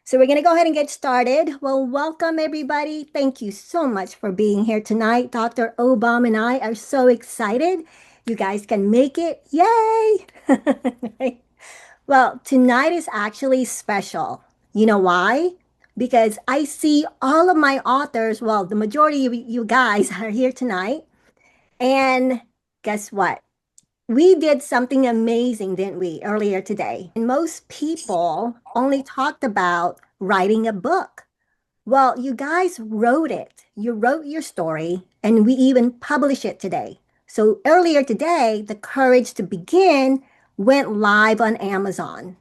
So we're going to go ahead and get started. Well, welcome everybody. Thank you so much for being here tonight. Dr. Obom and I are so excited. You guys can make it. Yay! Well, tonight is actually special. You know why? Because I see all of my authors, well, the majority of you guys are here tonight. And guess what? We did something amazing, didn't we, earlier today? And most people only talked about writing a book. Well, you guys wrote it. You wrote your story, and we even published it today. So earlier today, The Courage to Begin went live on Amazon.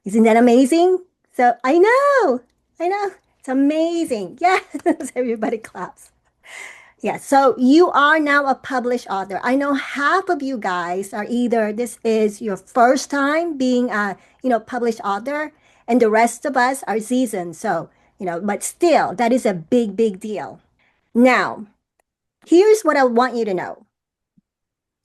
Isn't that amazing? So I know, it's amazing. Yes, everybody claps. Yeah, so you are now a published author. I know half of you guys are either this is your first time being a, published author, and the rest of us are seasoned. So, but still, that is a big, big deal. Now, here's what I want you to know.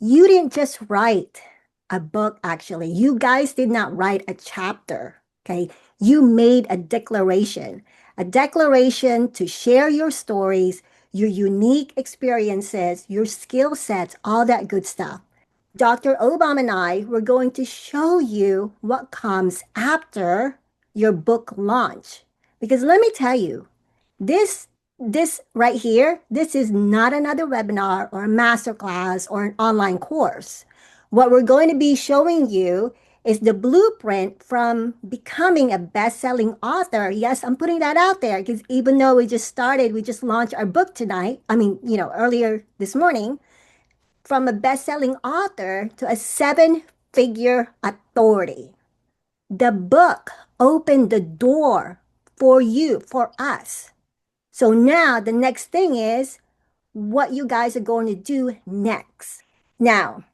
You didn't just write a book, actually. You guys did not write a chapter, okay? You made a declaration to share your stories, your unique experiences, your skill sets, all that good stuff. Dr. Obama and I were going to show you what comes after your book launch. Because let me tell you, this this right here, this is not another webinar or a masterclass or an online course. What we're going to be showing you is the blueprint from becoming a best-selling author. Yes, I'm putting that out there because even though we just launched our book tonight, earlier this morning, from a best-selling author to a seven-figure authority. The book opened the door for you, for us. So now the next thing is what you guys are going to do next. Now,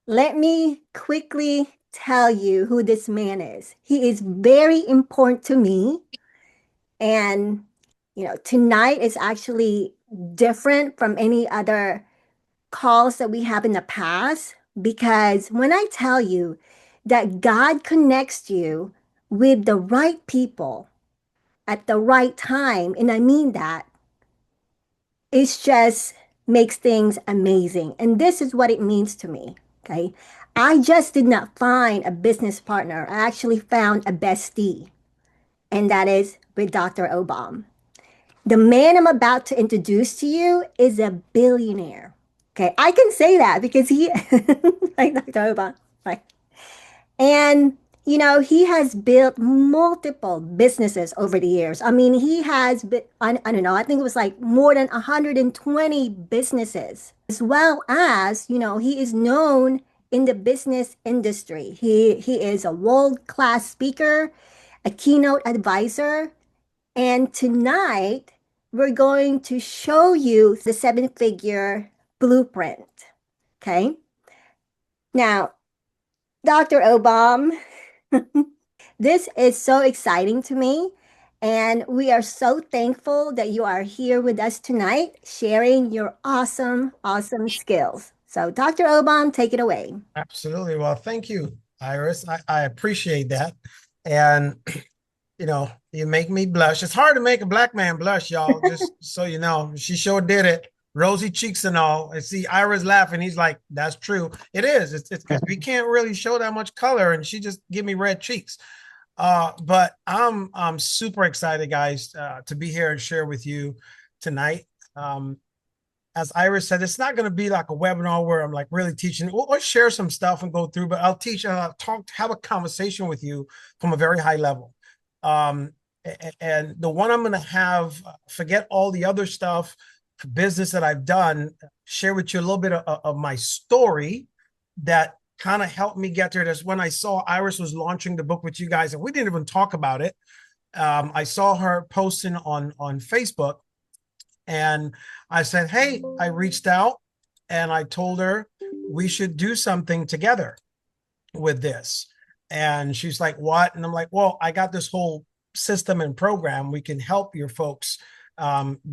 let me quickly tell you who this man is. He is very important to me. And, tonight is actually different from any other calls that we have in the past because when I tell you that God connects you with the right people at the right time, and I mean that, it just makes things amazing. And this is what it means to me. Okay. I just did not find a business partner. I actually found a bestie, and that is with Dr. Obom. The man I'm about to introduce to you is a billionaire. Okay, I can say that because he, like Dr. Obom, right? And, he has built multiple businesses over the years. I mean, he has been, I don't know, I think it was like more than 120 businesses, as well as, he is known in the business industry. He is a world-class speaker, a keynote advisor, and tonight we're going to show you the seven-figure blueprint. Okay. Now, Dr. Obam, this is so exciting to me. And we are so thankful that you are here with us tonight, sharing your awesome, awesome skills. So, Dr. Obam, take it away. Absolutely. Well, thank you, Iris. I appreciate that. And, you make me blush. It's hard to make a black man blush, y'all, just so you know. She sure did it. Rosy cheeks and all. I see Iris laughing. He's like, that's true. It is. It's because we can't really show that much color, and she just give me red cheeks. But I'm super excited, guys, to be here and share with you tonight. As Iris said, it's not going to be like a webinar where I'm like really teaching. We'll share some stuff and go through, but I'll teach and I'll have a conversation with you from a very high level. And the one I'm going to have, forget all the other stuff, business that I've done, share with you a little bit of my story that kind of helped me get there. That's when I saw Iris was launching the book with you guys, and we didn't even talk about it. I saw her posting on Facebook. And I said, hey, I reached out and I told her we should do something together with this. And she's like, what? And I'm like, well, I got this whole system and program. We can help your folks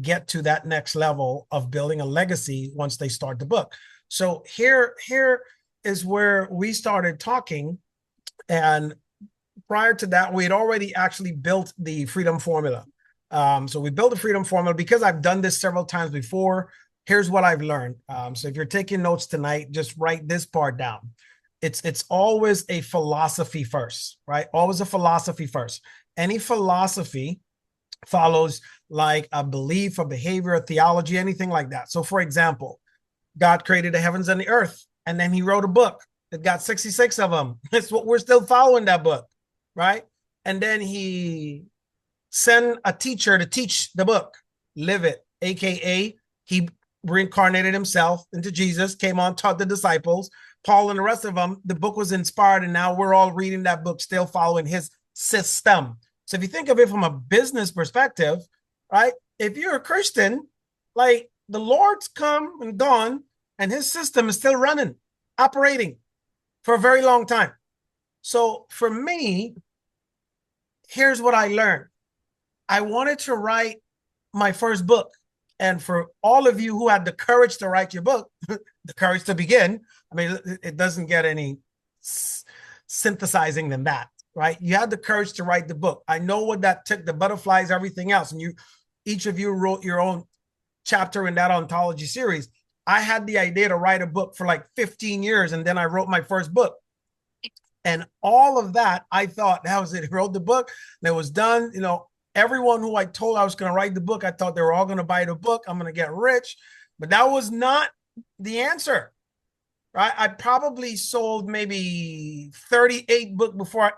get to that next level of building a legacy once they start the book. So here is where we started talking. And prior to that, we had already actually built the freedom formula. So we built the freedom formula because I've done this several times before. Here's what I've learned. So if you're taking notes tonight, just write this part down. It's always a philosophy first, right? Always a philosophy first. Any philosophy follows like a belief, a behavior, a theology, anything like that. So for example, God created the heavens and the earth, and then he wrote a book. It got 66 of them. That's what we're still following that book, right? And then he sent a teacher to teach the book, live it, aka he reincarnated himself into Jesus, came on, taught the disciples, Paul and the rest of them. The book was inspired, and now we're all reading that book, still following his system. So if you think of it from a business perspective, right? If you're a Christian, like the Lord's come and gone, and his system is still running, operating for a very long time. So for me, here's what I learned. I wanted to write my first book. And for all of you who had the courage to write your book, the courage to begin, I mean, it doesn't get any synthesizing than that, right? You had the courage to write the book. I know what that took, the butterflies, everything else. And each of you wrote your own chapter in that anthology series. I had the idea to write a book for like 15 years, and then I wrote my first book. And all of that, I thought that was it. I wrote the book, and it was done. You know, everyone who I told I was going to write the book, I thought they were all going to buy the book. I'm going to get rich. But that was not the answer, right? I probably sold maybe 38 books before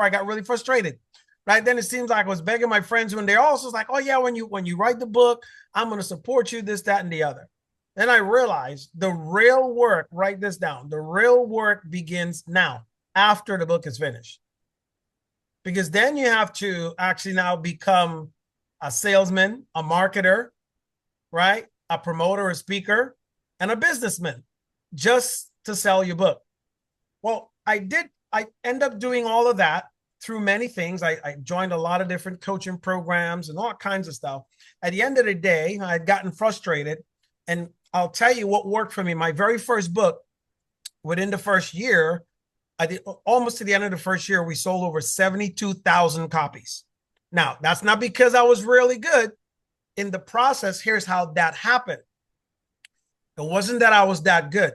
I got really frustrated. Right then, it seems like I was begging my friends when they also was like, "Oh yeah, when you write the book, I'm going to support you, this, that, and the other." Then I realized the real work. Write this down. The real work begins now, after the book is finished, because then you have to actually now become a salesman, a marketer, right? A promoter, a speaker, and a businessman, just to sell your book. Well, I end up doing all of that through many things. I joined a lot of different coaching programs and all kinds of stuff. At the end of the day, I had gotten frustrated. And I'll tell you what worked for me. My very first book, within the first year, I did almost to the end of the first year, we sold over 72,000 copies. Now, that's not because I was really good. In the process, here's how that happened. It wasn't that I was that good.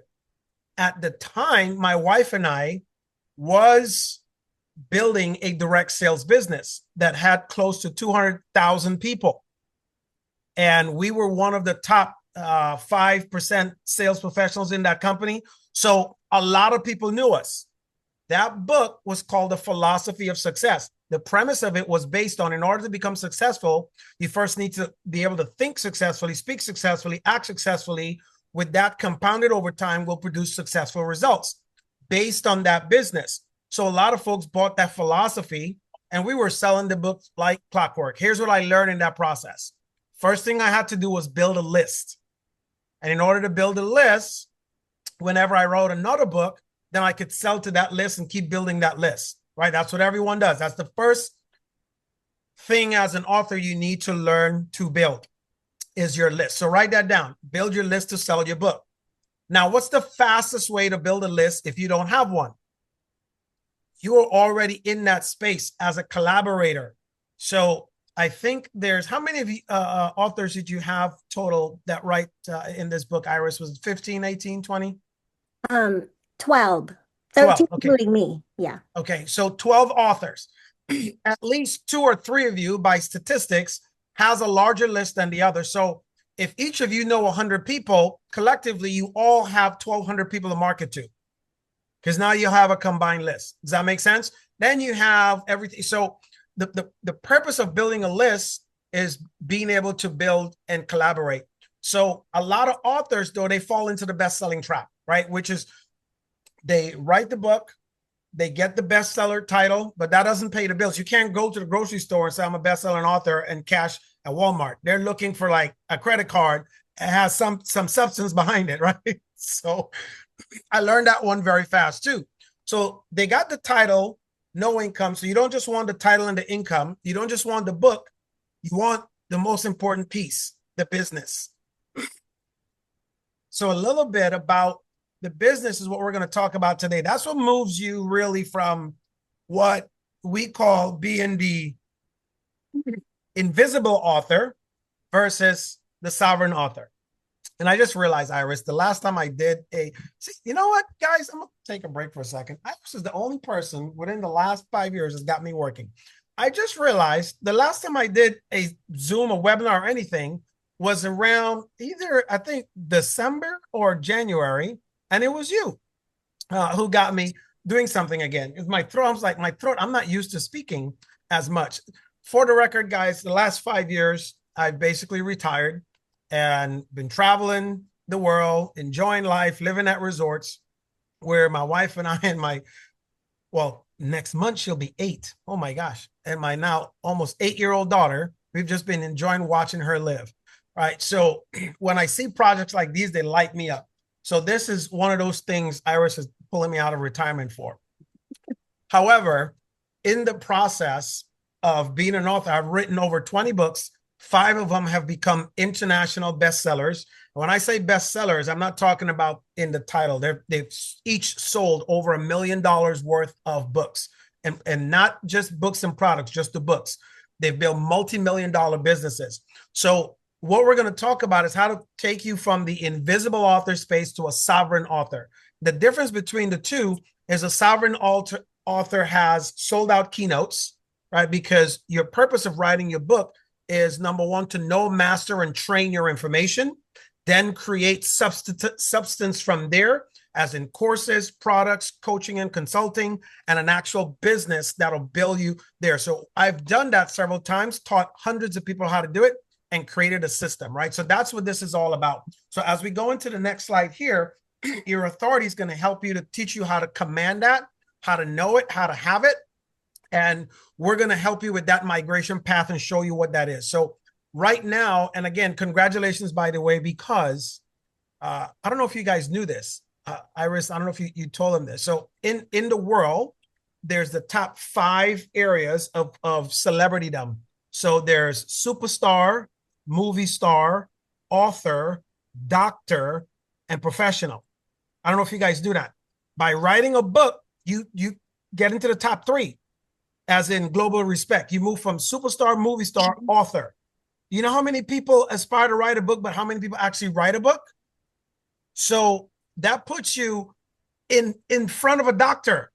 At the time, my wife and I was building a direct sales business that had close to 200,000 people. And we were one of the top 5% sales professionals in that company. So a lot of people knew us. That book was called The Philosophy of Success. The premise of it was based on, in order to become successful, you first need to be able to think successfully, speak successfully, act successfully. With that, compounded over time, will produce successful results based on that business. So a lot of folks bought that philosophy, and we were selling the book like clockwork. Here's what I learned in that process. First thing I had to do was build a list. And in order to build a list, whenever I wrote another book, then I could sell to that list and keep building that list, right? That's what everyone does. That's the first thing as an author you need to learn to build, is your list. So write that down. Build your list to sell your book. Now, what's the fastest way to build a list if you don't have one? You are already in that space as a collaborator. So I think there's, how many of you authors did you have total that write in this book, Iris? Was it 15, 18, 20? 12, 13, 12. Okay. including me. Yeah. Okay. So 12 authors. At least 2 or 3 of you, by statistics, has a larger list than the other. So if each of you know 100 people, collectively, you all have 1,200 people to market to, because now you have a combined list. Does that make sense? Then you have everything. So the purpose of building a list is being able to build and collaborate. So a lot of authors, though, they fall into the best-selling trap, right? Which is they write the book, they get the bestseller title, but that doesn't pay the bills. You can't go to the grocery store and say, I'm a best-selling author, and cash at Walmart. They're looking for like a credit card and has some substance behind it, right? So I learned that one very fast too. So they got the title, no income. So you don't just want the title and the income. You don't just want the book. You want the most important piece, the business. So a little bit about the business is what we're going to talk about today. That's what moves you really from what we call being the invisible author versus the sovereign author. And I just realized, Iris, the last time I did see, you know what, guys, I'm gonna take a break for a second. Iris is the only person within the last 5 years that's got me working. I just realized the last time I did a Zoom, a webinar, or anything was around either, I think, December or January, and it was you who got me doing something again. My throat, I was like, my throat, I'm not used to speaking as much. For the record, guys, the last 5 years, I've basically retired and been traveling the world, enjoying life, living at resorts where my wife and I and well, next month she'll be 8. Oh my gosh. And my now almost 8-year-old daughter, we've just been enjoying watching her live. Right. So when I see projects like these, they light me up. So this is one of those things Iris is pulling me out of retirement for. However, in the process of being an author, I've written over 20 books. 5 of them have become international bestsellers. When I say bestsellers, I'm not talking about in the title. They've each sold over $1 million worth of books, and not just books and products, just the books. They've built multi-million-dollar businesses. So what we're going to talk about is how to take you from the invisible author space to a sovereign author. The difference between the two is a sovereign author has sold out keynotes, right? Because your purpose of writing your book is, number one, to know, master, and train your information, then create substance from there, as in courses, products, coaching and consulting, and an actual business that'll build you there. So I've done that several times, taught hundreds of people how to do it, and created a system, right? So that's what this is all about. So as we go into the next slide here, your authority is going to help you to teach you how to command that, how to know it, how to have it. And we're going to help you with that migration path and show you what that is. So right now, and again, congratulations, by the way, because I don't know if you guys knew this. Iris, I don't know if you told them this. So in the world, there's the top 5 areas of celebritydom. So there's superstar, movie star, author, doctor, and professional. I don't know if you guys do that. By writing a book, you get into the top 3, as in global respect. You move from superstar, movie star, author. You know how many people aspire to write a book, but how many people actually write a book? So that puts you in front of a doctor.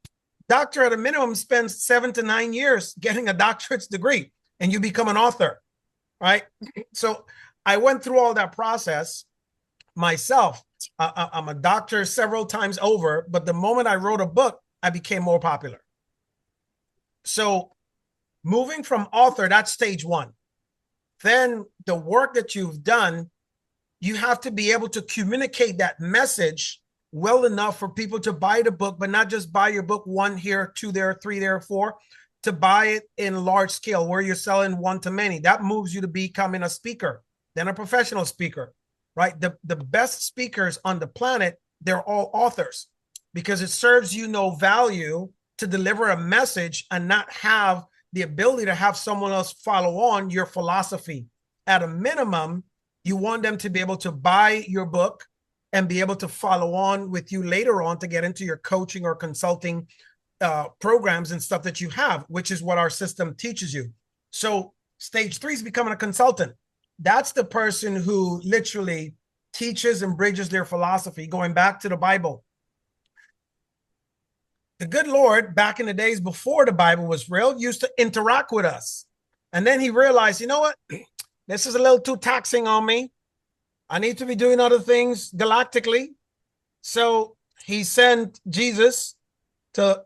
Doctor at a minimum spends 7 to 9 years getting a doctorate's degree, and you become an author, right? So I went through all that process myself. I'm a doctor several times over, but the moment I wrote a book, I became more popular. So moving from author, that's stage 1. Then the work that you've done, you have to be able to communicate that message well enough for people to buy the book, but not just buy your book 1 here, 2 there, 3 there, 4, to buy it in large scale where you're selling 1 to many. That moves you to becoming a speaker, then a professional speaker, right? The best speakers on the planet, they're all authors, because it serves you no value to deliver a message and not have the ability to have someone else follow on your philosophy. At a minimum, you want them to be able to buy your book and be able to follow on with you later on to get into your coaching or consulting programs and stuff that you have, which is what our system teaches you. So stage 3 is becoming a consultant. That's the person who literally teaches and bridges their philosophy, going back to the Bible. The good Lord, back in the days before the Bible was real, used to interact with us. And then he realized, you know what? This is a little too taxing on me. I need to be doing other things galactically. So he sent Jesus to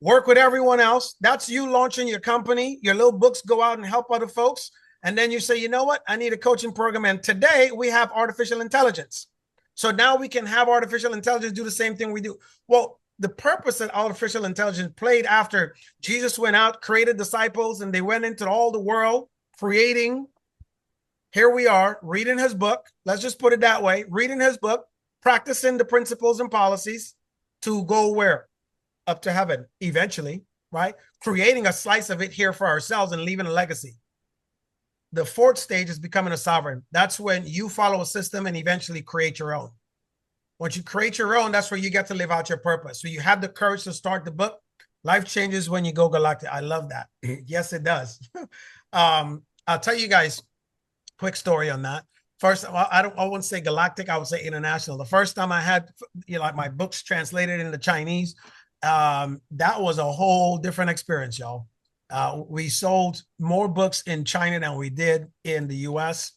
work with everyone else. That's you launching your company. Your little books go out and help other folks. And then you say, you know what? I need a coaching program. And today we have artificial intelligence. So now we can have artificial intelligence do the same thing we do. Well, the purpose that artificial intelligence played after Jesus went out, created disciples, and they went into all the world creating. Here we are reading his book. Let's just put it that way. Reading his book, practicing the principles and policies to go where? Up to heaven, eventually, right? Creating a slice of it here for ourselves and leaving a legacy. The 4th stage is becoming a sovereign. That's when you follow a system and eventually create your own. Once you create your own, that's where you get to live out your purpose. So you have the courage to start the book. Life changes when you go galactic. I love that. Yes, it does. I'll tell you guys quick story on that. First, I wouldn't say galactic. I would say international. The first time I had, like my books translated into Chinese, that was a whole different experience, y'all. We sold more books in China than we did in the U.S.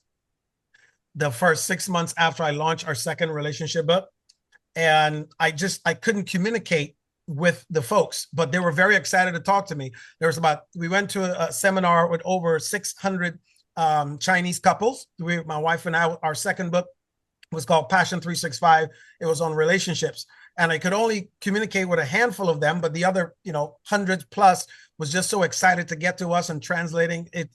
the first 6 months after I launched our second relationship book. And I couldn't communicate with the folks, but they were very excited to talk to me. We went to a seminar with over 600 Chinese couples. My wife and I, our second book was called Passion 365. It was on relationships. And I could only communicate with a handful of them, but the other, hundreds plus was just so excited to get to us and translating it.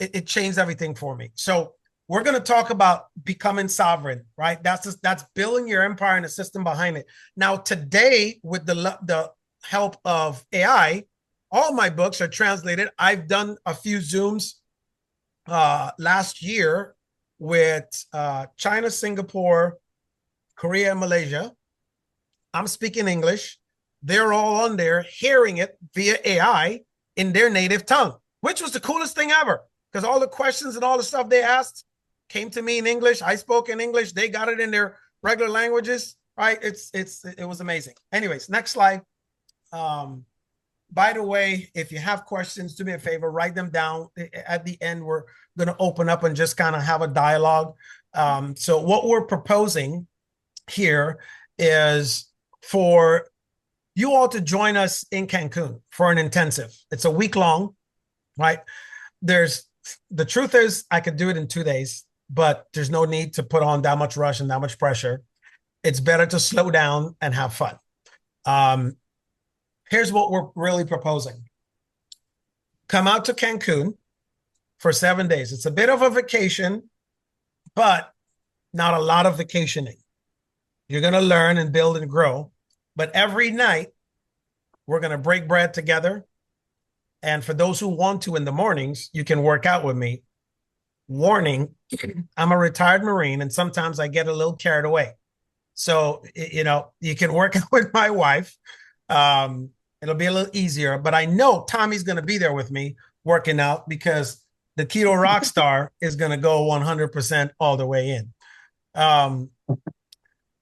It changed everything for me. So we're going to talk about becoming sovereign, right? That's building your empire and the system behind it. Now, today, with the help of AI, all my books are translated. I've done a few Zooms last year with China, Singapore, Korea, and Malaysia. I'm speaking English. They're all on there hearing it via AI in their native tongue, which was the coolest thing ever, because all the questions and all the stuff they asked came to me in English. I spoke in English. They got it in their regular languages, right? It was amazing. Anyways, next slide. By the way, if you have questions, do me a favor, write them down. At the end, we're going to open up and just kind of have a dialogue. So what we're proposing here is for you all to join us in Cancun for an intensive. It's a week long, right? The truth is I could do it in 2 days, but there's no need to put on that much rush and that much pressure. It's better to slow down and have fun. Here's what we're really proposing. Come out to Cancun for 7 days. It's a bit of a vacation, but not a lot of vacationing. You're going to learn and build and grow. But every night, we're going to break bread together. And for those who want to in the mornings, you can work out with me. Warning, I'm a retired Marine, and sometimes I get a little carried away. So, you can work out with my wife. It'll be a little easier, but I know Tommy's going to be there with me working out because the Keto Rockstar is going to go 100% all the way in.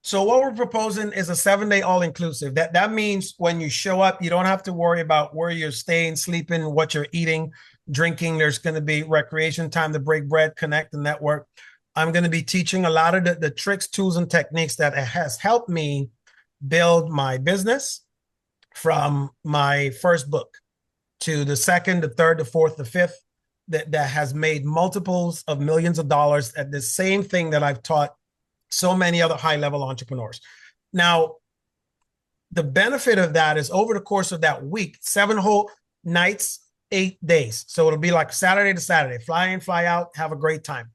So what we're proposing is a 7-day all-inclusive. That means when you show up, you don't have to worry about where you're staying, sleeping, what you're eating, drinking. There's going to be recreation time to break bread, connect, and network. I'm going to be teaching a lot of the tricks, tools, and techniques that has helped me build my business from my first book to the second, the third, the fourth, the fifth, that has made multiples of millions of dollars at the same thing that I've taught so many other high-level entrepreneurs. Now, the benefit of that is over the course of that week, 7 whole nights, 8 days. So it'll be like Saturday to Saturday, fly in, fly out, have a great time.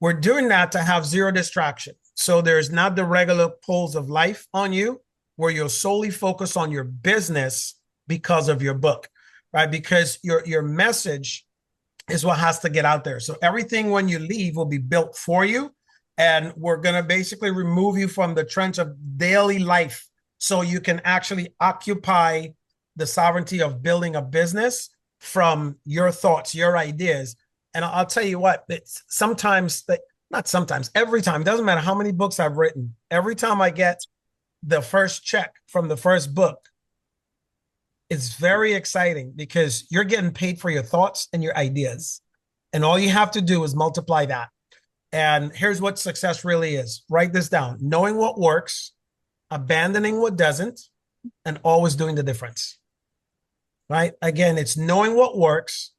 We're doing that to have zero distraction. So there's not the regular pulls of life on you where you'll solely focus on your business because of your book, right? Because your message is what has to get out there. So everything when you leave will be built for you. And we're going to basically remove you from the trench of daily life so you can actually occupy the sovereignty of building a business from your thoughts, your ideas. And I'll tell you what, every time, it doesn't matter how many books I've written, every time I get the first check from the first book, it's very exciting because you're getting paid for your thoughts and your ideas. And all you have to do is multiply that. And here's what success really is. Write this down. Knowing what works, abandoning what doesn't, and always doing the difference. Right? Again, it's knowing what works,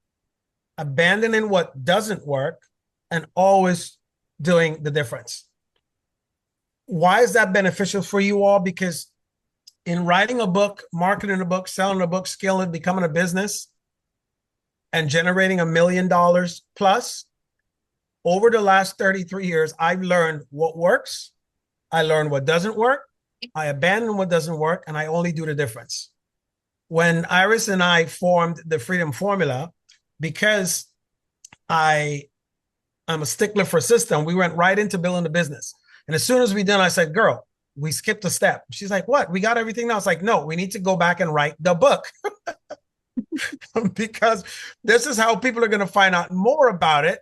abandoning what doesn't work, and always doing the difference. Why is that beneficial for you all? Because in writing a book, marketing a book, selling a book, scaling, becoming a business, and generating $1 million plus, over the last 33 years, I've learned what works. I learned what doesn't work. I abandon what doesn't work, and I only do the difference. When Iris and I formed the Freedom Formula, because I'm a stickler for system, we went right into building the business. And as soon as we done, I said, girl, we skipped a step. She's like, what? We got everything now. It's like, no, we need to go back and write the book because this is how people are going to find out more about it.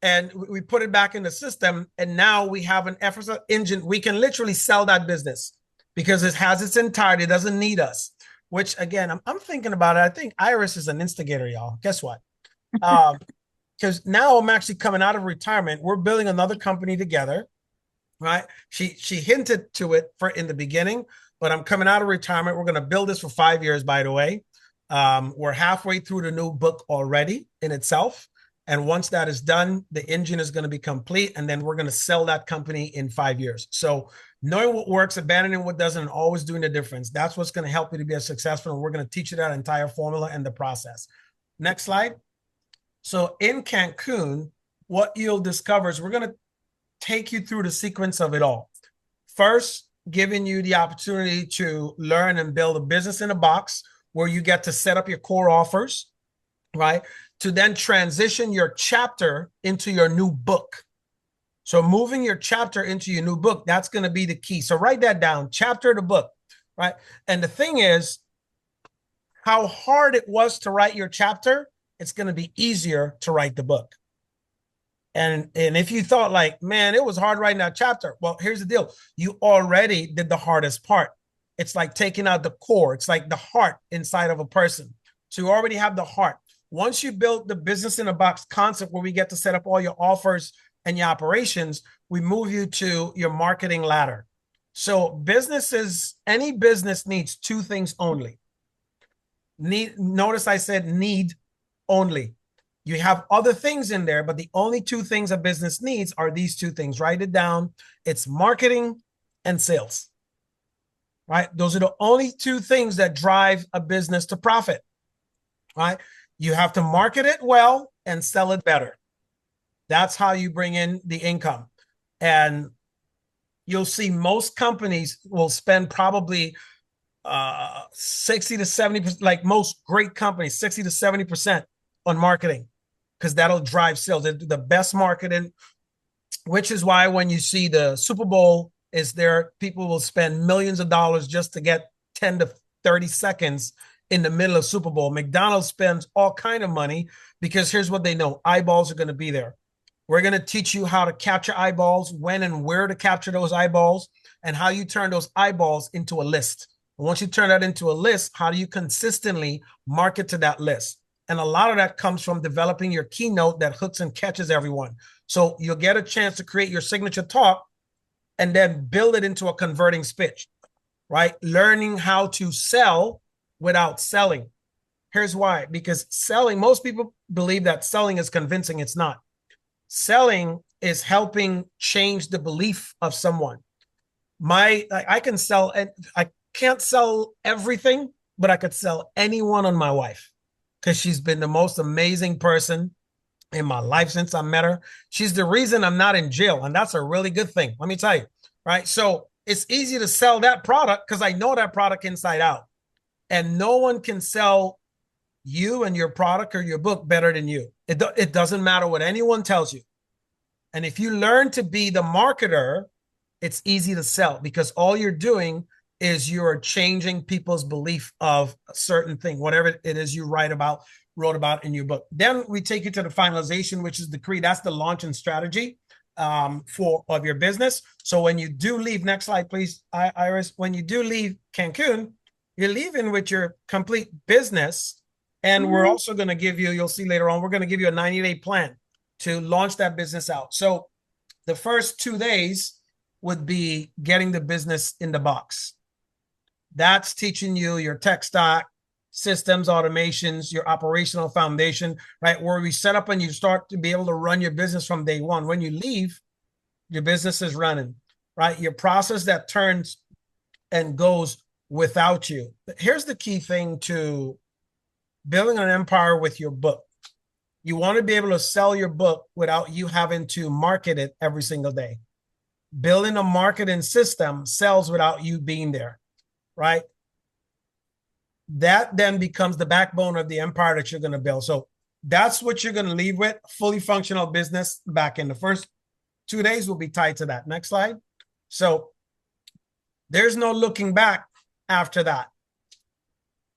And we put it back in the system. And now we have an effortless engine. We can literally sell that business because it has its entirety. It doesn't need us, which again, I'm thinking about it. I think Iris is an instigator, y'all. Guess what? Because now I'm actually coming out of retirement. We're building another company together, right? She hinted to it for in the beginning, but I'm coming out of retirement. We're going to build this for 5 years, by the way. We're halfway through the new book already in itself. And once that is done, the engine is going to be complete. And then we're going to sell that company in 5 years. So knowing what works, abandoning what doesn't, and always doing the difference. That's what's going to help you to be as successful. And we're going to teach you that entire formula and the process. Next slide. So in Cancun, what you'll discover is we're going to take you through the sequence of it all. First, giving you the opportunity to learn and build a business in a box where you get to set up your core offers, right? To then transition your chapter into your new book. So moving your chapter into your new book, that's going to be the key. So write that down, chapter to book, right? And the thing is, how hard it was to write your chapter, it's going to be easier to write the book. And if you thought like, man, it was hard writing that chapter. Well, here's the deal. You already did the hardest part. It's like taking out the core. It's like the heart inside of a person. So you already have the heart. Once you build the business in a box concept where we get to set up all your offers and your operations, we move you to your marketing ladder. So any business needs two things only. Notice I said need only. You have other things in there, but the only two things a business needs are these two things. Write it down. It's marketing and sales, right? Those are the only two things that drive a business to profit, right? You have to market it well and sell it better. That's how you bring in the income. And you'll see most companies will spend probably 60 to 70%, like most great companies, 60 to 70% on marketing, because that'll drive sales. The best marketing, which is why when you see the Super Bowl is there, people will spend millions of dollars just to get 10 to 30 seconds in the middle of Super Bowl. McDonald's spends all kind of money because here's what they know. Eyeballs are going to be there. We're going to teach you how to capture eyeballs, when and where to capture those eyeballs, and how you turn those eyeballs into a list. And once you turn that into a list, how do you consistently market to that list? And a lot of that comes from developing your keynote that hooks and catches everyone. So you'll get a chance to create your signature talk and then build it into a converting speech, right? Learning how to sell without selling. Here's why. Because selling, most people believe that selling is convincing. It's not. Selling is helping change the belief of someone. I can sell, and I can't sell everything, but I could sell anyone on my wife, because she's been the most amazing person in my life since I met her. She's the reason I'm not in jail, and that's a really good thing. Let me tell you, right? So it's easy to sell that product because I know that product inside out. And no one can sell you and your product or your book better than you. It doesn't matter what anyone tells you. And if you learn to be the marketer, it's easy to sell, because all you're doing is you're changing people's belief of a certain thing, whatever it is you wrote about in your book. Then we take you to the finalization, which is the decree. That's the launch and strategy of your business. So when you do leave, next slide, please, Iris. When you do leave Cancun, you're leaving with your complete business. And we're also going to give you, you'll see later on, we're going to give you a 90-day plan to launch that business out. So the first 2 days would be getting the business in the box. That's teaching you your tech stack, systems, automations, your operational foundation, right? Where we set up and you start to be able to run your business from day one. When you leave, your business is running, right? Your process that turns and goes without you. Here's the key thing to building an empire with your book. You want to be able to sell your book without you having to market it every single day. Building a marketing system sells without you being there, right? That then becomes the backbone of the empire that you're going to build. So that's what you're going to leave with, fully functional business back in. The first 2 days will be tied to that. Next slide. So There's no looking back after that.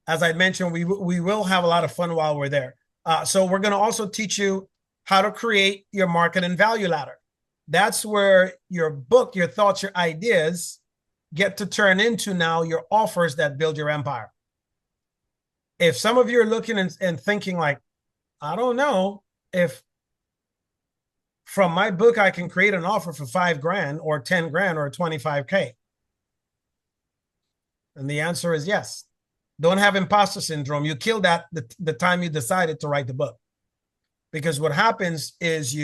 As I mentioned, we will have a lot of fun while we're there. So we're going to also teach you how to create your market and value ladder. That's where your book, your thoughts, your ideas get to turn into now your offers that build your empire. If some of you are looking and thinking like, I don't know if from my book I can create an offer for $5,000 or 10 grand or 25K. And the answer is yes. Don't have imposter syndrome. You kill that the time you decided to write the book. Because what happens is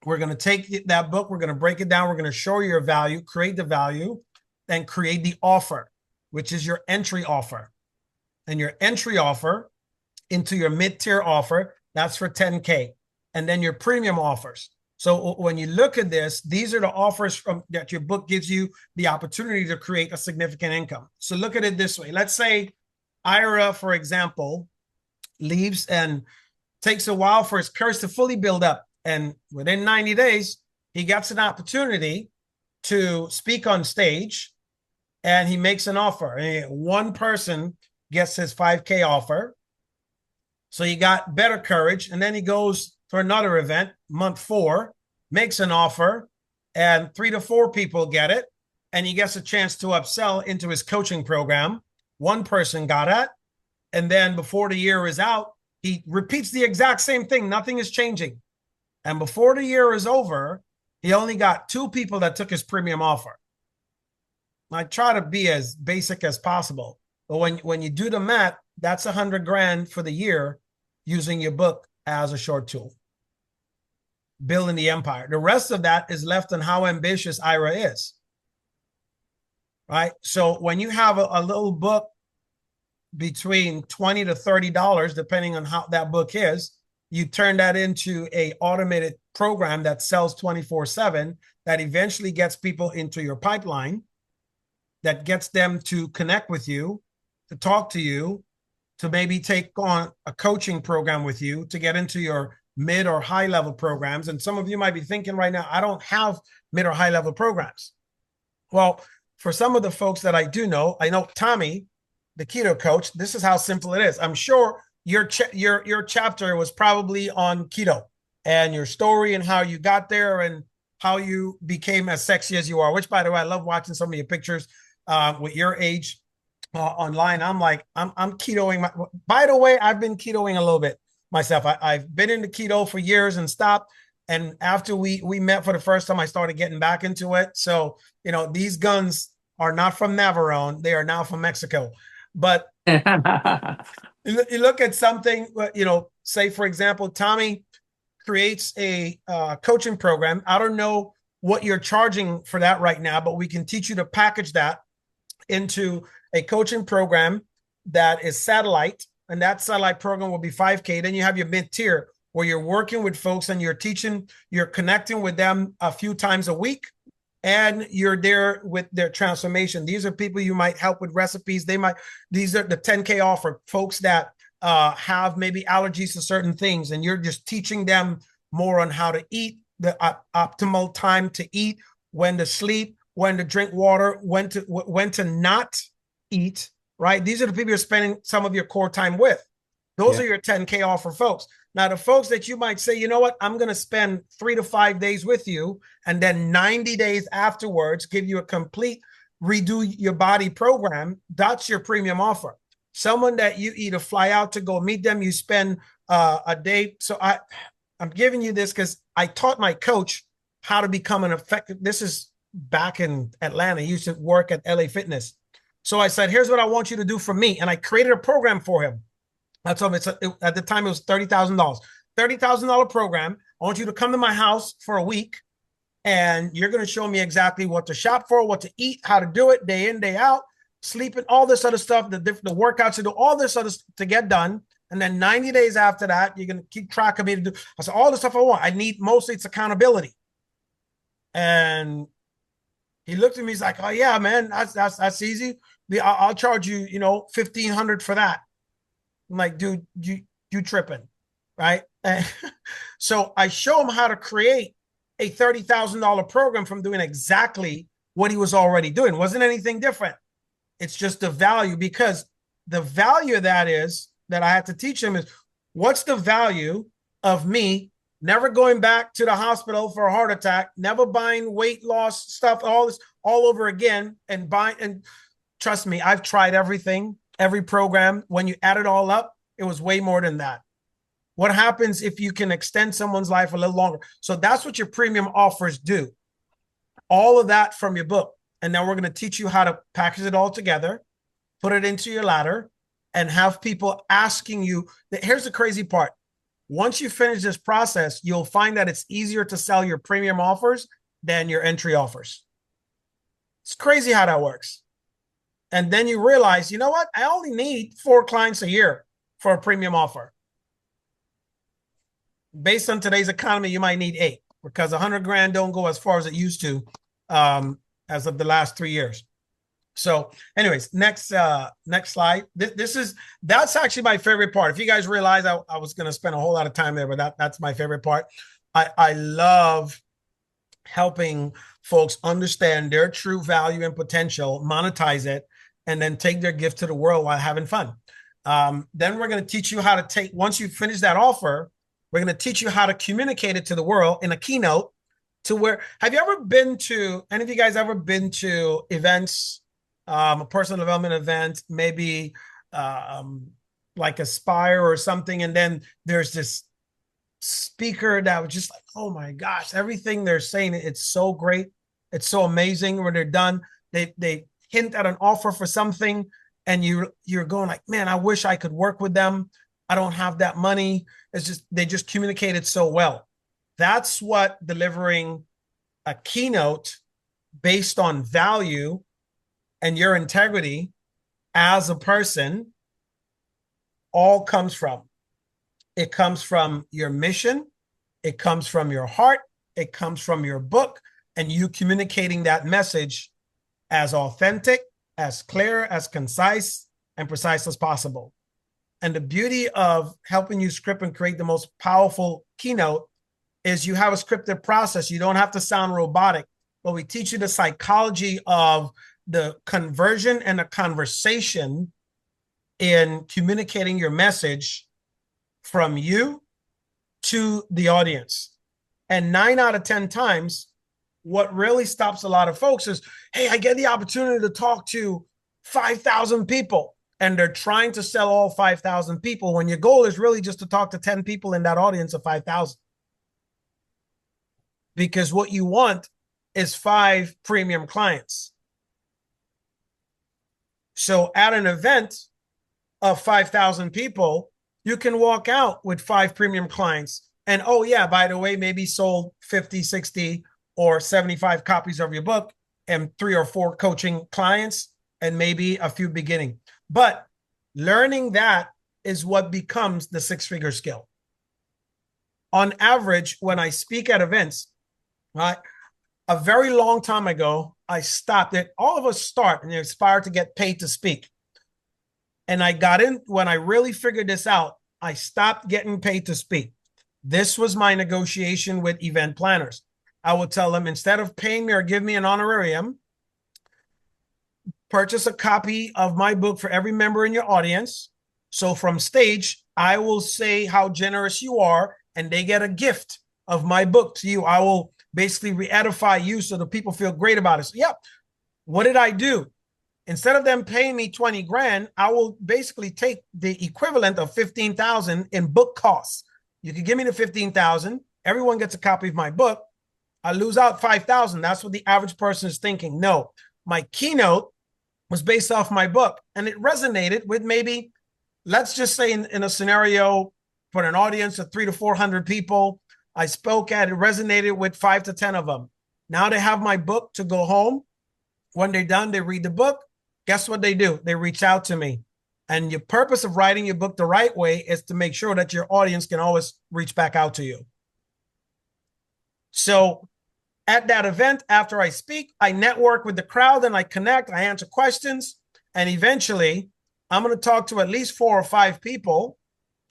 we're going to take that book, we're going to break it down, we're going to show you your value, create the value, and create the offer, which is your entry offer. And your entry offer into your mid-tier offer, that's for 10K. And then your premium offers. So when you look at this, these are the offers from that your book gives you the opportunity to create a significant income. So look at it this way. Let's say Ira, for example, leaves and takes a while for his course to fully build up. And within 90 days, he gets an opportunity to speak on stage and he makes an offer. And one person gets his 5K offer. So he got better courage. And then he goes for another event, month 4, makes an offer, and 3 to 4 people get it. And he gets a chance to upsell into his coaching program. One person got it. And then before the year is out, he repeats the exact same thing. Nothing is changing. And before the year is over, he only got 2 people that took his premium offer. I try to be as basic as possible. But when you do the math, that's $100,000 for the year using your book as a short tool. Building the empire. The rest of that is left on how ambitious Ira is. Right? So when you have a little book between $20 to $30, depending on how that book is, you turn that into a automated program that sells 24/7, that eventually gets people into your pipeline, that gets them to connect with you, to talk to you, to maybe take on a coaching program with you, to get into your mid or high level programs. And some of you might be thinking right now, I don't have mid or high level programs. Well, for some of the folks that I do know, I know Tommy, the keto coach, this is how simple it is. I'm sure your chapter was probably on keto and your story and how you got there and how you became as sexy as you are, which, by the way, I love watching some of your pictures with your age online. I'm like, I'm ketoing. By the way, I've been ketoing a little bit myself. I've been into keto for years and stopped. And after we met for the first time, I started getting back into it. So, these guns are not from Navarone. They are now from Mexico. But you look at something, say, for example, Tommy creates a coaching program. I don't know what you're charging for that right now, but we can teach you to package that into a coaching program that is satellite. And that satellite program will be 5K. Then you have your mid-tier where you're working with folks and you're connecting with them a few times a week. And you're there with their transformation. These are people you might help with recipes. These are the 10K offer, folks that have maybe allergies to certain things. And you're just teaching them more on how to eat, the optimal time to eat, when to sleep, when to drink water, when to not eat, right? These are the people you're spending some of your core time with. Those are your 10K offer folks. Now, the folks that you might say, you know what, I'm going to spend 3 to 5 days with you, and then 90 days afterwards, give you a complete redo your body program. That's your premium offer. Someone that you either fly out to go meet them, you spend a day. So I'm giving you this because I taught my coach how to become an effective. This is back in Atlanta. He used to work at LA Fitness. So I said, here's what I want you to do for me. And I created a program for him. I told him at the time it was $30,000. $30,000 program. I want you to come to my house for a week, and you're going to show me exactly what to shop for, what to eat, how to do it day in, day out, sleeping, all this other stuff, the workouts to do, all this other to get done. And then 90 days after that, you're going to keep track of me to do. I said, all the stuff I want. I need mostly it's accountability. And he looked at me. He's like, oh yeah, man, that's easy. I'll charge you, $1,500 for that. I'm like, dude, you tripping, right? So I show him how to create a $30,000 program from doing exactly what he was already doing. Wasn't anything different. It's just the value, because the value of that is that I had to teach him is, what's the value of me never going back to the hospital for a heart attack, never buying weight loss stuff, all this all over again, and buying. And trust me, I've tried everything, every program. When you add it all up, it was way more than that. What happens if you can extend someone's life a little longer? So that's what your premium offers do. All of that from your book. And now we're going to teach you how to package it all together, put it into your ladder, and have people asking you. Here's the crazy part. Once you finish this process, you'll find that it's easier to sell your premium offers than your entry offers. It's crazy how that works. And then you realize, you know what? I only need 4 clients a year for a premium offer. Based on today's economy, you might need 8, because 100 grand don't go as far as it used to as of the last 3 years. So anyways, next slide. That's actually my favorite part. If you guys realize, I was going to spend a whole lot of time there, but that's my favorite part. I love helping folks understand their true value and potential, monetize it, and then take their gift to the world while having fun. Then we're going to teach you how to take, once you finish that offer, we're going to teach you how to communicate it to the world in a keynote. To where, have you ever been to, any of you guys ever been to events, a personal development event, maybe like Aspire or something, and then there's this speaker that was just like, oh my gosh, everything they're saying, it's so great, it's so amazing. When they're done, they hint at an offer for something, and you're going like, man, I wish I could work with them. I don't have that money. It's just, they just communicated so well. That's what delivering a keynote based on value and your integrity as a person all comes from. It comes from your mission. It comes from your heart. It comes from your book, and you communicating that message as authentic, as clear, as concise, and precise as possible. And the beauty of helping you script and create the most powerful keynote is you have a scripted process. You don't have to sound robotic, but we teach you the psychology of the conversion and the conversation in communicating your message from you to the audience. And 9 out of 10 times, what really stops a lot of folks is, hey, I get the opportunity to talk to 5,000 people, and they're trying to sell all 5,000 people when your goal is really just to talk to 10 people in that audience of 5,000. Because what you want is 5 premium clients. So at an event of 5,000 people, you can walk out with 5 premium clients. And oh yeah, by the way, maybe sold 50, 60, or 75 copies of your book, and 3 or 4 coaching clients, and maybe a few beginning. But learning that is what becomes the 6-figure skill. On average, when I speak at events, right, a very long time ago, I stopped it. All of us start and aspire to get paid to speak. And I got in, when I really figured this out, I stopped getting paid to speak. This was my negotiation with event planners. I would tell them, instead of paying me or give me an honorarium, purchase a copy of my book for every member in your audience. So from stage, I will say how generous you are, and they get a gift of my book to you. I will basically re-edify you so the people feel great about it. So yeah, what did I do? Instead of them paying me 20 grand, I will basically take the equivalent of 15,000 in book costs. You can give me the 15,000. Everyone gets a copy of my book. I lose out 5,000. That's what the average person is thinking. No, my keynote was based off my book, and it resonated with maybe, let's just say in a scenario for an audience of 300 to 400 people, I spoke at, it resonated with 5 to 10 of them. Now they have my book to go home. When they're done, they read the book. Guess what they do? They reach out to me. And your purpose of writing your book the right way is to make sure that your audience can always reach back out to you. So at that event, after I speak, I network with the crowd and I connect, I answer questions. And eventually, I'm going to talk to at least 4 or 5 people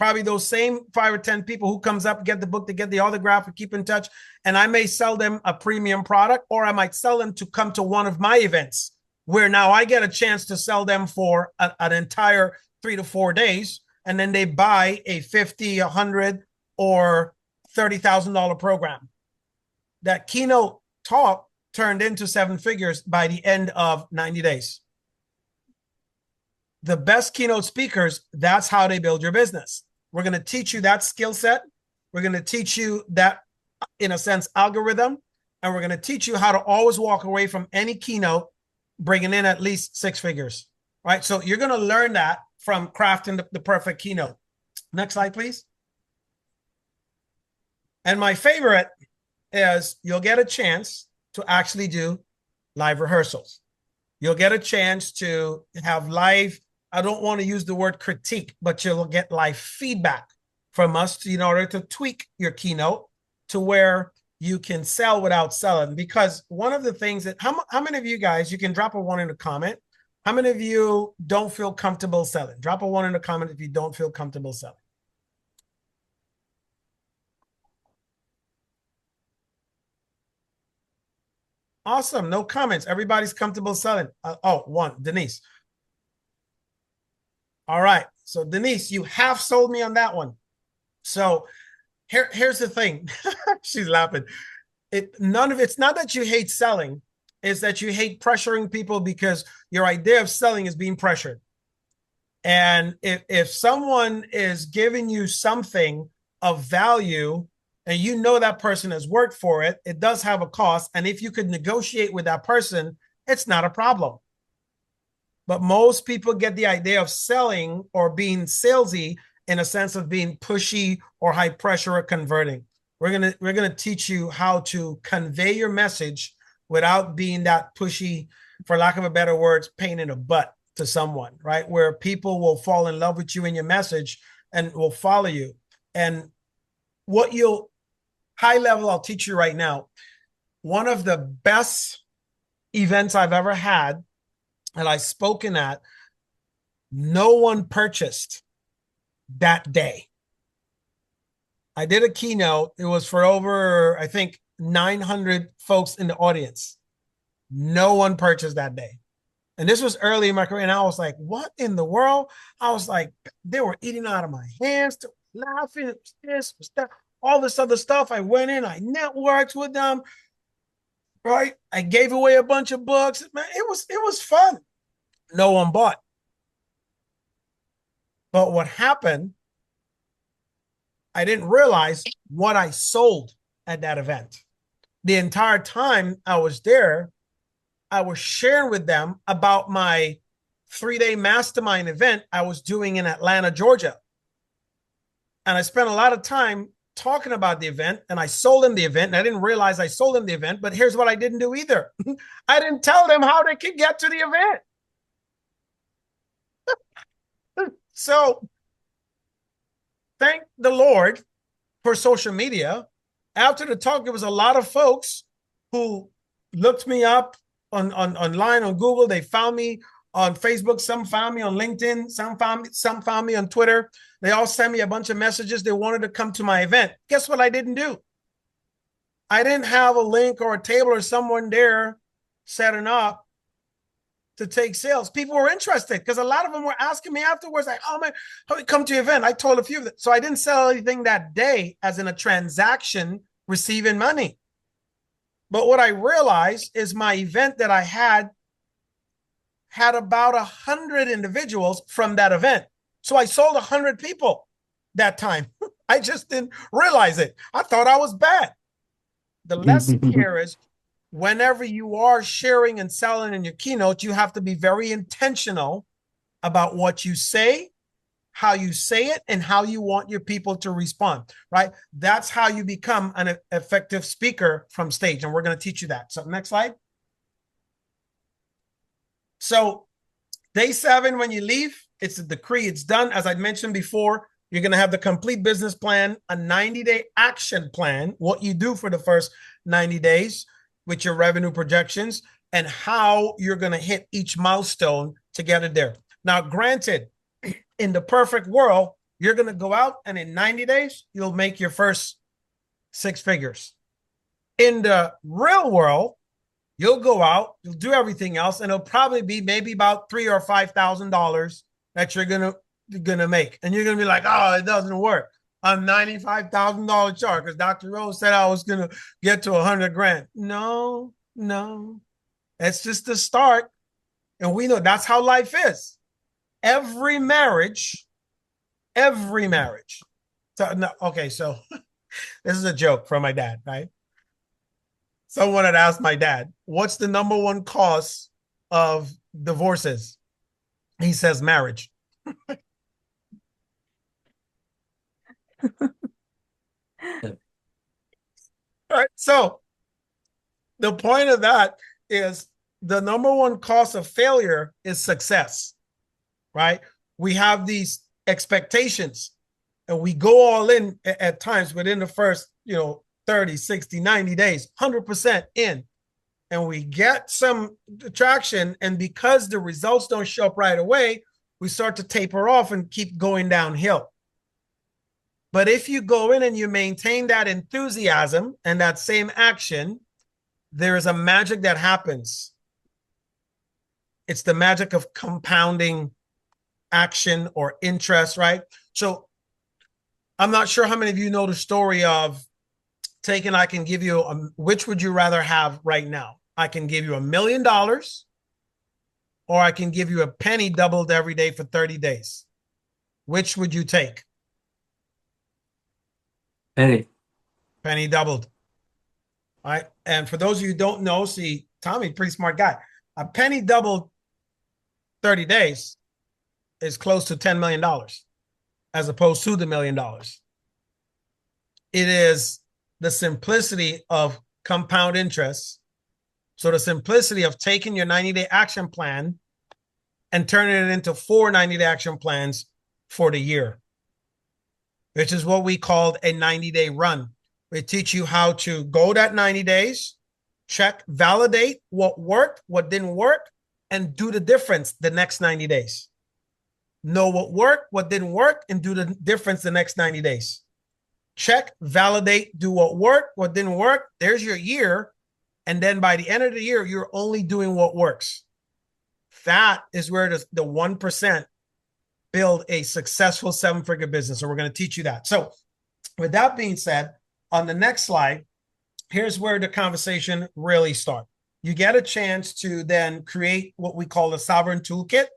probably those same 5 or 10 people who comes up, get the book, to get the autograph, and keep in touch. And I may sell them a premium product, or I might sell them to come to one of my events where now I get a chance to sell them for an entire 3 to 4 days. And then they buy a 50, 100, or $30,000 program. That keynote talk turned into 7 figures by the end of 90 days. The best keynote speakers, that's how they build your business. We're going to teach you that skill set. We're going to teach you that, in a sense, algorithm. And we're going to teach you how to always walk away from any keynote bringing in at least 6 figures, right? So you're going to learn that from crafting the perfect keynote. Next slide, please. And my favorite is you'll get a chance to actually do live rehearsals. You'll get a chance to have live, I don't want to use the word critique, but you'll get live feedback from us in order to tweak your keynote to where you can sell without selling. Because one of the things that, how many of you guys, you can drop a 1 in the comment. How many of you don't feel comfortable selling? Drop a 1 in the comment if you don't feel comfortable selling. Awesome. No comments. Everybody's comfortable selling. Oh, 1, Denise. All right. So Denise, you have sold me on that one. So here's the thing. She's laughing. It's not that you hate selling, it's that you hate pressuring people because your idea of selling is being pressured. And if someone is giving you something of value and you know that person has worked for it, it does have a cost. And if you could negotiate with that person, it's not a problem. But most people get the idea of selling or being salesy in a sense of being pushy or high pressure or converting. We're gonna teach you how to convey your message without being that pushy, for lack of a better words, pain in the butt to someone, right? Where people will fall in love with you and your message and will follow you. And what high level, I'll teach you right now. One of the best events I've ever had that I've spoken at, no one purchased that day. I did a keynote. It was for over, I think, 900 folks in the audience. No one purchased that day. And this was early in my career. And I was like, what in the world? I was like, they were eating out of my hands, laughing, this, that, all this other stuff. I went in, I networked with them, right? I gave away a bunch of books. Man, it was fun. No one bought. But what happened, I didn't realize what I sold at that event. The entire time I was there, I was sharing with them about my 3-day mastermind event I was doing in Atlanta, Georgia. And I spent a lot of time talking about the event, and I sold them the event, and I didn't realize I sold them the event. But here's what I didn't do either. I didn't tell them how they could get to the event. So thank the Lord for social media. After the talk, there was a lot of folks who looked me up online on Google. They found me on Facebook. Some found me on LinkedIn. Some found me on Twitter. They all sent me a bunch of messages. They wanted to come to my event. Guess what I didn't do? I didn't have a link or a table or someone there setting up to take sales. People were interested because a lot of them were asking me afterwards, like, oh man, how do we come to your event? I told a few of them. So I didn't sell anything that day as in a transaction receiving money. But what I realized is my event that I had about 100 individuals from that event. So I sold 100 people that time. I just didn't realize it. I thought I was bad. The lesson here is whenever you are sharing and selling in your keynote, you have to be very intentional about what you say, how you say it, and how you want your people to respond, right? That's how you become an effective speaker from stage. And we're going to teach you that. So next slide. So day 7, when you leave, it's a decree. It's done. As I mentioned before, you're going to have the complete business plan, a 90-day action plan, what you do for the first 90 days with your revenue projections, and how you're going to hit each milestone to get it there. Now, granted, in the perfect world, You're going to go out and in 90 days, you'll make your first 6 figures. In the real world, you'll go out, you'll do everything else, and it'll probably be maybe about $3,000 or $5,000 that you're gonna make. And you're gonna be like, oh, it doesn't work. I'm $95,000 short because Dr. Rose said I was gonna get to 100 grand. No, no. It's just the start. And we know that's how life is. Every marriage. So, no, okay, so this is a joke from my dad, right? Someone had asked my dad, what's the number one cause of divorces? He says marriage. All right. So the point of that is the number one cause of failure is success, right? We have these expectations and we go all in at times within the first, 30, 60, 90 days, 100% in. And we get some traction. And because the results don't show up right away, we start to taper off and keep going downhill. But if you go in and you maintain that enthusiasm and that same action, there is a magic that happens. It's the magic of compounding action or interest, right? So I'm not sure how many of you know the story of taking, I can give you, which would you rather have right now? I can give you $1 million or I can give you a penny doubled every day for 30 days. Which would you take? Penny doubled. All right. And for those of you who don't know, see, Tommy, pretty smart guy. A penny doubled 30 days is close to $10 million as opposed to the $1 million. It is the simplicity of compound interest. So the simplicity of taking your 90-day action plan and turning it into 4 90-day action plans for the year, which is what we called a 90-day run. We teach you how to go that 90 days, check, validate what worked, what didn't work, and do the difference the next 90 days. Know what worked, what didn't work, and do the difference the next 90 days. Check, validate, do what worked, what didn't work. There's your year. And then by the end of the year, you're only doing what works. That is where the 1% build a successful 7-figure business. So we're going to teach you that. So with that being said, on the next slide, here's where the conversation really starts. You get a chance to then create what we call a sovereign toolkit.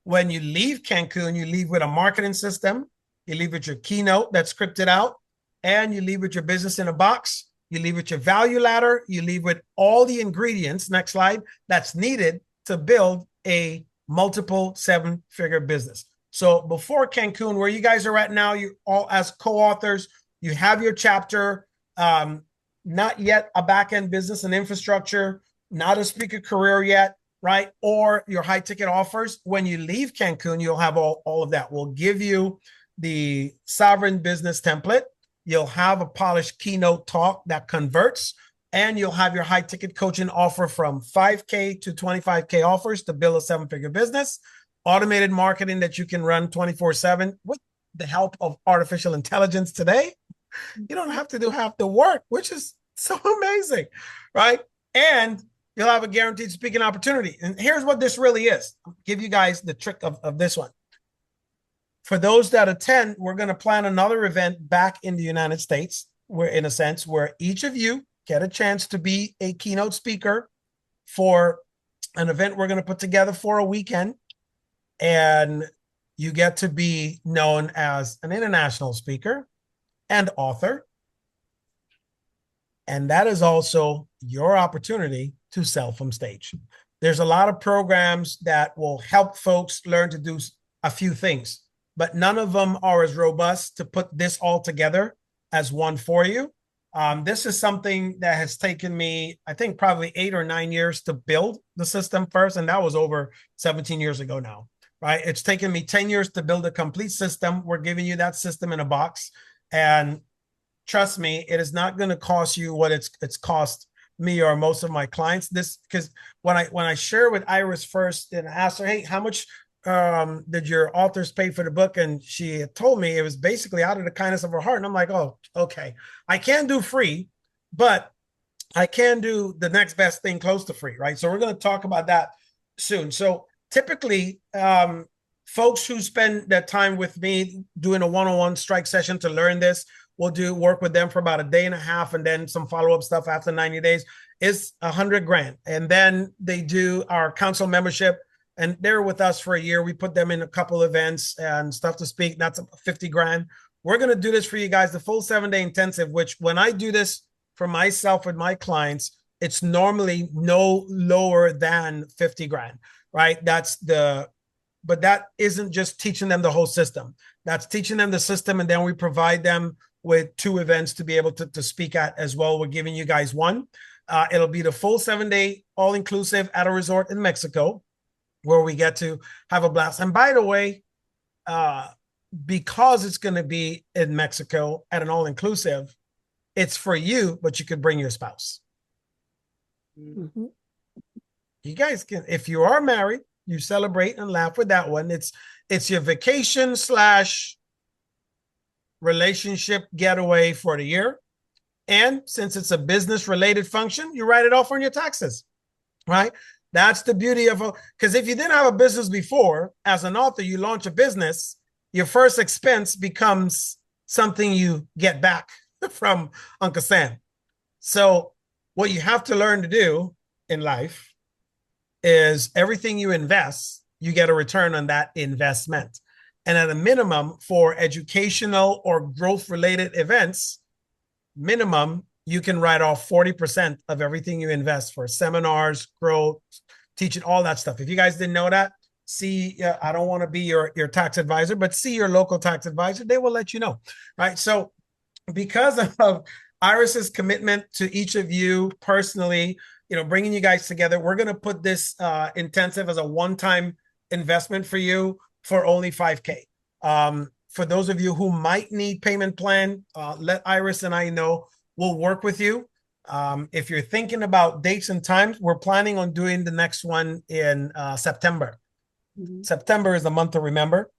When you leave Cancun, you leave with a marketing system. You leave with your Keynote that's scripted out. And you leave with your business in a box. You leave with your value ladder. You leave with all the ingredients, next slide, that's needed to build a multiple 7-figure business. So before Cancun, where you guys are at now, you all as co-authors, you have your chapter, not yet a back-end business and infrastructure, not a speaker career yet, right? Or your high ticket offers. When you leave Cancun, you'll have all of that. We'll give you the sovereign business template. You'll have a polished keynote talk that converts, and you'll have your high ticket coaching offer from 5K to 25K offers to build a 7-figure business, automated marketing that you can run 24/7 with the help of artificial intelligence today. You don't have to do half the work, which is so amazing, right? And you'll have a guaranteed speaking opportunity. And here's what this really is. I'll give you guys the trick of this one. For those that attend, we're going to plan another event back in the United States, where, in a sense, where each of you get a chance to be a keynote speaker for an event we're going to put together for a weekend. And you get to be known as an international speaker and author. And that is also your opportunity to sell from stage. There's a lot of programs that will help folks learn to do a few things, but none of them are as robust to put this all together as one for you. This is something that has taken me, I think, probably 8 or 9 years to build the system first. And that was over 17 years ago now, right? It's taken me 10 years to build a complete system. We're giving you that system in a box. And trust me, it is not going to cost you what it's cost me or most of my clients. This, because when I share with Iris first and ask her, hey, how much did your authors pay for the book? And she had told me it was basically out of the kindness of her heart. And I'm like, oh, okay. I can't do free, but I can do the next best thing close to free, right? So we're going to talk about that soon. So typically, folks who spend their time with me doing a one-on-one strike session to learn this, we'll do work with them for about a day and a half, and then some follow-up stuff after 90 days. Is 100 grand, and then they do our council membership, and they're with us for a year. We put them in a couple events and stuff to speak. That's 50 grand. We're going to do this for you guys, the full 7-day intensive, which when I do this for myself and my clients, it's normally no lower than 50 grand, right? But that isn't just teaching them the whole system. That's teaching them the system. And then we provide them with 2 events to be able to speak at as well. We're giving you guys one. It'll be the full 7-day all-inclusive at a resort in Mexico, where we get to have a blast. And by the way, because it's going to be in Mexico at an all-inclusive, it's for you, but you could bring your spouse. Mm-hmm. You guys can, if you are married, you celebrate and laugh with that one. It's your vacation / relationship getaway for the year. And since it's a business related function, you write it off on your taxes, right? That's the beauty of it. Because if you didn't have a business before, as an author, you launch a business, your first expense becomes something you get back from Uncle Sam. So what you have to learn to do in life is everything you invest, you get a return on that investment. And at a minimum, for educational or growth related events, minimum, you can write off 40% of everything you invest for seminars, growth, teaching, all that stuff. If you guys didn't know that, see, I don't want to be your tax advisor, but see your local tax advisor. They will let you know, right? So because of Iris's commitment to each of you personally, bringing you guys together, we're going to put this intensive as a one-time investment for you for only $5K. For those of you who might need payment plan, let Iris and I know. We'll work with you. If you're thinking about dates and times, we're planning on doing the next one in September. Mm-hmm. September is the month to remember.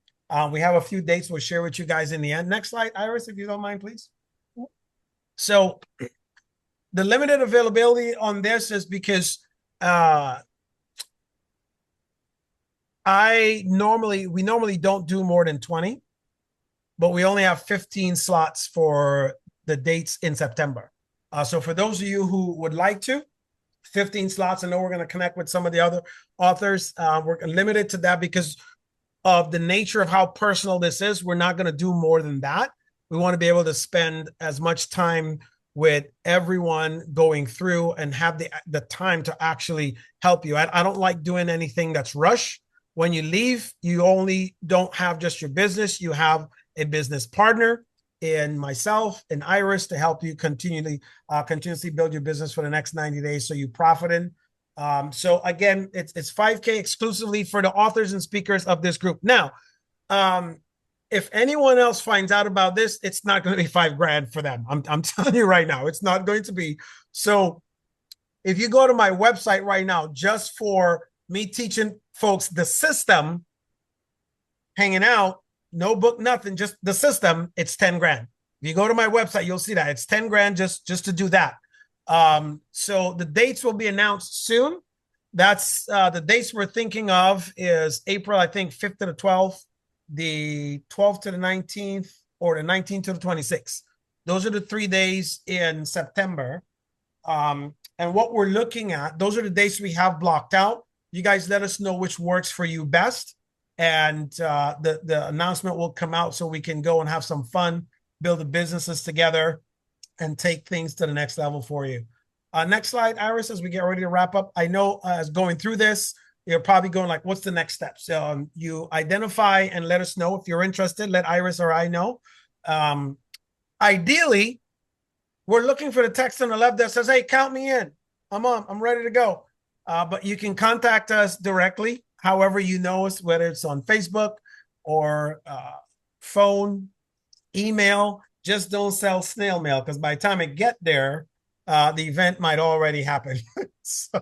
We have a few dates we'll share with you guys in the end. Next slide, Iris, if you don't mind, please. So the limited availability on this is because we normally don't do more than 20, but we only have 15 slots for the dates in September. So for those of you who would like to, 15 slots. I know we're going to connect with some of the other authors. We're limited to that because of the nature of how personal this is. We're not going to do more than that. We want to be able to spend as much time with everyone going through and have the time to actually help you. I don't like doing anything that's rush. When you leave, you only don't have just your business. You have a business partner in myself and Iris to help you continuously build your business for the next 90 days so you profit in. So again, it's 5K exclusively for the authors and speakers of this group. Now, if anyone else finds out about this, it's not going to be $5 grand for them. I'm telling you right now, it's not going to be. So if you go to my website right now, just for me teaching folks the system, hanging out, no book, nothing, just the system, it's 10 grand. If you go to my website, you'll see that it's 10 grand just to do that. So the dates will be announced soon. That's the dates we're thinking of is April, I think 5th to the 12th, the 12th to the 19th, or the 19th to the 26th. Those are the 3 days in September. And what we're looking at, those are the dates we have blocked out. You guys let us know which works for you best. And the announcement will come out so we can go and have some fun, build the businesses together, and take things to the next level for you. Next slide, Iris, as we get ready to wrap up. I know as going through this, you're probably going like, what's the next step? So you identify and let us know if you're interested. Let Iris or I know. Ideally, we're looking for the text on the left that says, hey, count me in. I'm ready to go. But you can contact us directly, however you know us, whether it's on Facebook or phone, email. Just don't sell snail mail, because by the time it get there, the event might already happen. So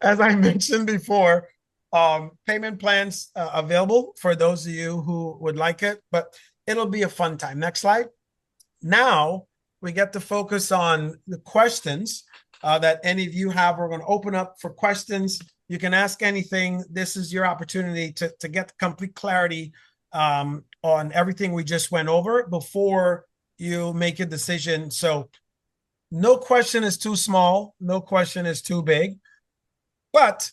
as I mentioned before, Payment plans available for those of you who would like it, but it'll be a fun time. Next slide. Now we get to focus on the questions that any of you have. We're going to open up for questions. You can ask anything. This is your opportunity to get complete clarity on everything we just went over before you make a decision. So no question is too small. No question is too big. But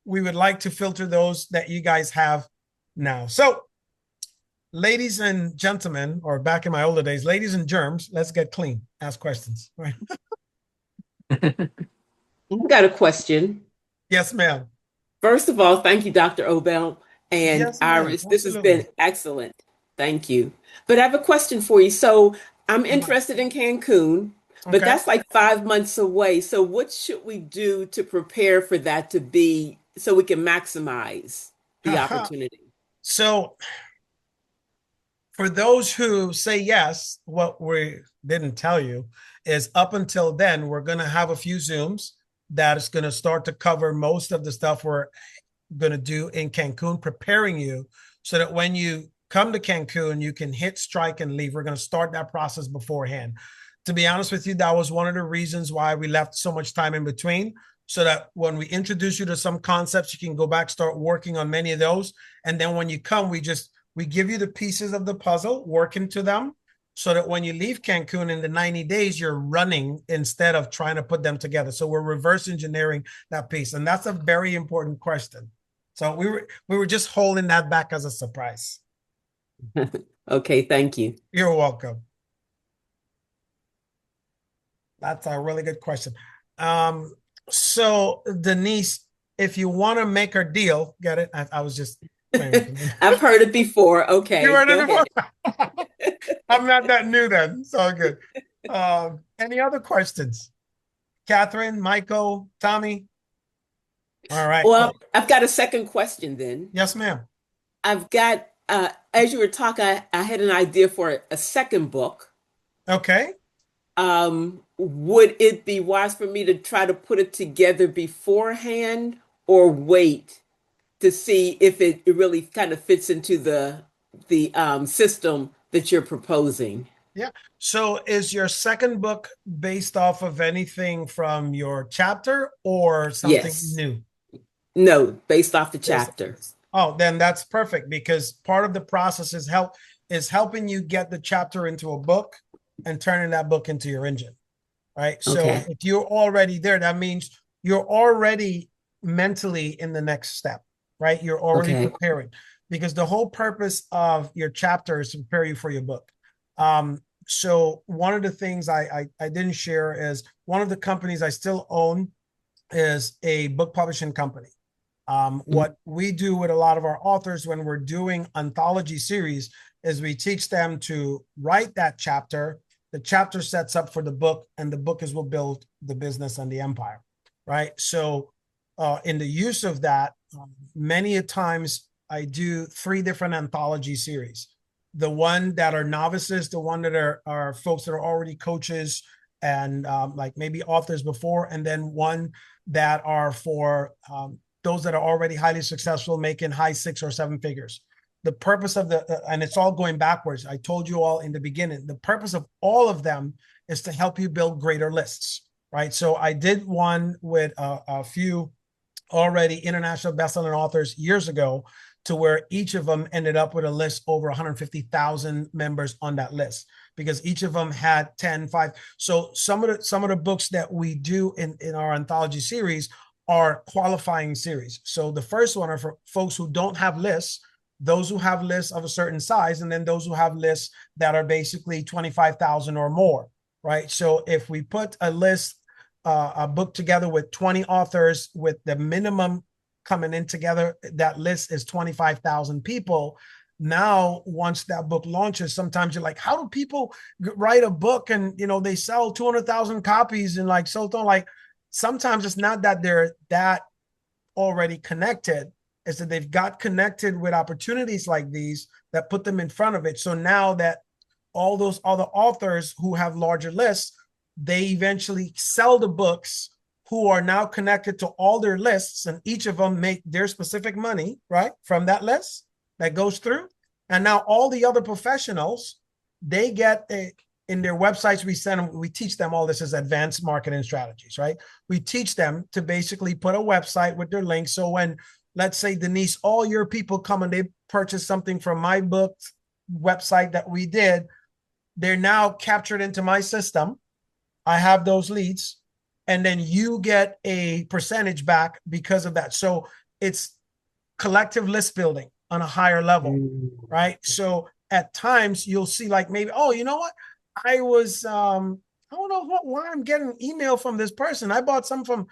we would like to filter those that you guys have now. So, ladies and gentlemen, or back in my older days, ladies and germs, let's get clean. Ask questions. Right? I've got a question. Yes, ma'am. First of all, thank you, Dr. Obel and Yes, ma'am. Iris. This has Absolutely. been excellent. Thank you. But I have a question for you. So I'm interested in Cancun, but Okay. that's like 5 months away. So what should we do to prepare for that to be so we can maximize the opportunity? So, for those who say yes, what we didn't tell you is up until then, we're going to have a few Zooms that is going to start to cover most of the stuff we're going to do in Cancun, preparing you so that when you come to Cancun, you can hit strike and leave. We're going to start that process beforehand. To be honest with you, that was one of the reasons why we left so much time in between, so that when we introduce you to some concepts, you can go back, start working on many of those. And then when you come, we give you the pieces of the puzzle, work into them, so that when you leave Cancun in the 90 days, you're running instead of trying to put them together. So we're reverse engineering that piece. And that's a very important question. So we were just holding that back as a surprise. Okay, thank you. You're welcome. That's a really good question. So Denise, if you want to make her deal, get it? I was just I've heard it before. you Okay, heard go it ahead. before. I'm not that new then. It's all good. Any other questions? Catherine, Michael, Tommy? All right. Well, I've got a second question then. Yes, ma'am. I've got, as you were talking, I had an idea for a second book. Okay. Would it be wise for me to try to put it together beforehand or wait to see if it really kind of fits into the system that you're proposing? Yeah. So is your second book based off of anything from your chapter or something Yes. new? No, based off the Yes. chapter. Oh, then that's perfect, because part of the process is helping you get the chapter into a book and turning that book into your engine. Right. So Okay. if you're already there, that means you're already mentally in the next step, right? You're already Okay. preparing, because the whole purpose of your chapter is to prepare you for your book. So one of the things I didn't share is one of the companies I still own is a book publishing company. What we do with a lot of our authors when we're doing anthology series is we teach them to write that chapter. The chapter sets up for the book, and the book is what build the business and the empire, right? So, in the use of that, many a times I do 3 different anthology series. The one that are novices, the one that are folks that are already coaches and like maybe authors before, and then one that are for those that are already highly successful, making high 6 or 7 figures. The purpose of and it's all going backwards. I told you all in the beginning, the purpose of all of them is to help you build greater lists, right? So I did one with a few already international bestselling authors years ago, to where each of them ended up with a list over 150,000 members on that list, because each of them had 10, 5. So some of the books that we do in our anthology series are qualifying series. So the first one are for folks who don't have lists, those who have lists of a certain size, and then those who have lists that are basically 25,000 or more, right? So if we put a book together with 20 authors, with the minimum coming in together, that list is 25,000 people. Now, once that book launches, sometimes you're like, how do people write a book and, they sell 200,000 copies and like, so on? Like, sometimes it's not that they're that already connected, it's that they've got connected with opportunities like these that put them in front of it. So now that all those other authors who have larger lists, they eventually sell the books who are now connected to all their lists, and each of them make their specific money, right, from that list that goes through. And now all the other professionals, they get in their websites, we teach them all this as advanced marketing strategies, right? We teach them to basically put a website with their link. So when, let's say, Denise, all your people come and they purchase something from my book website that we did, they're now captured into my system. I have those leads, and then you get a percentage back because of that. So it's collective list building on a higher level, right? So at times you'll see like maybe, oh, you know what? I don't know why I'm getting an email from this person. I bought some from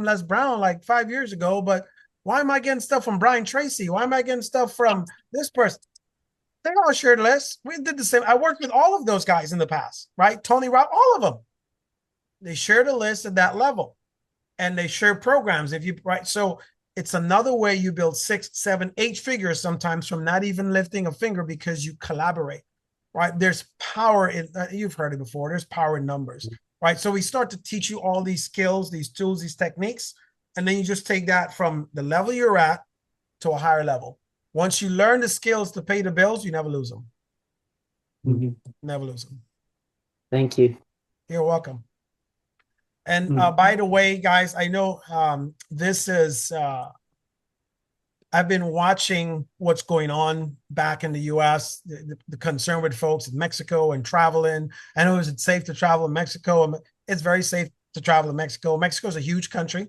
Les Brown like 5 years ago, but why am I getting stuff from Brian Tracy? Why am I getting stuff from this person? They all shared lists. We did the same. I worked with all of those guys in the past, right? Tony Robb, all of them. They shared a list at that level, and they share programs. If you right, so it's another way you build 6, 7, 8 figures sometimes from not even lifting a finger because you collaborate, right? There's power in. You've heard it before. There's power in numbers, right? So we start to teach you all these skills, these tools, these techniques, and then you just take that from the level you're at to a higher level. Once you learn the skills to pay the bills, you never lose them. Never lose them. Thank you. You're welcome. And by the way, guys, I know this is, I've been watching what's going on back in the US, the concern with folks in Mexico and traveling. I know, is it safe to travel in Mexico? It's very safe to travel in Mexico. Mexico is a huge country.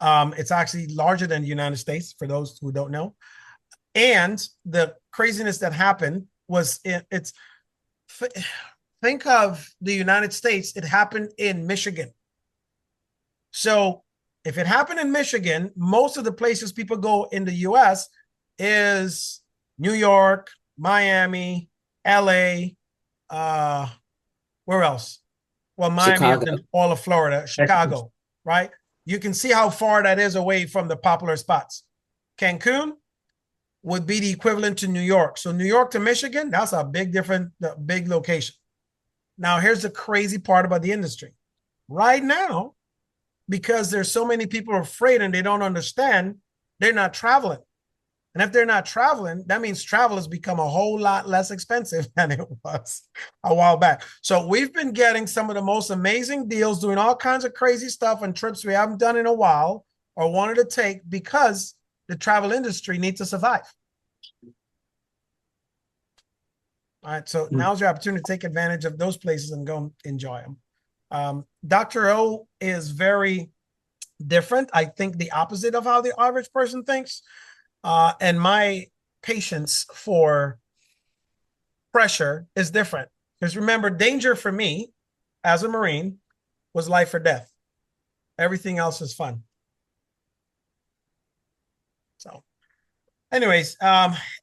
It's actually larger than the United States, for those who don't know. And the craziness that happened was think of the United States. It happened in Michigan. So if it happened in Michigan, most of the places people go in the US is New York, Miami, LA, where else? Well, Miami and all of Florida, Chicago, right? You can see how far that is away from the popular spots. Cancun would be the equivalent to New York. So New York to Michigan, that's a big location. Now, here's the crazy part about the industry. Right now, because there's so many people afraid and they don't understand, they're not traveling. And if they're not traveling, that means travel has become a whole lot less expensive than it was a while back. So we've been getting some of the most amazing deals, doing all kinds of crazy stuff on trips we haven't done in a while or wanted to take because the travel industry needs to survive. All right, so now's your opportunity to take advantage of those places and go enjoy them. Dr. O is very different. I think the opposite of how the average person thinks. And my patience for pressure is different. Because remember, danger for me as a Marine was life or death. Everything else is fun. So anyways,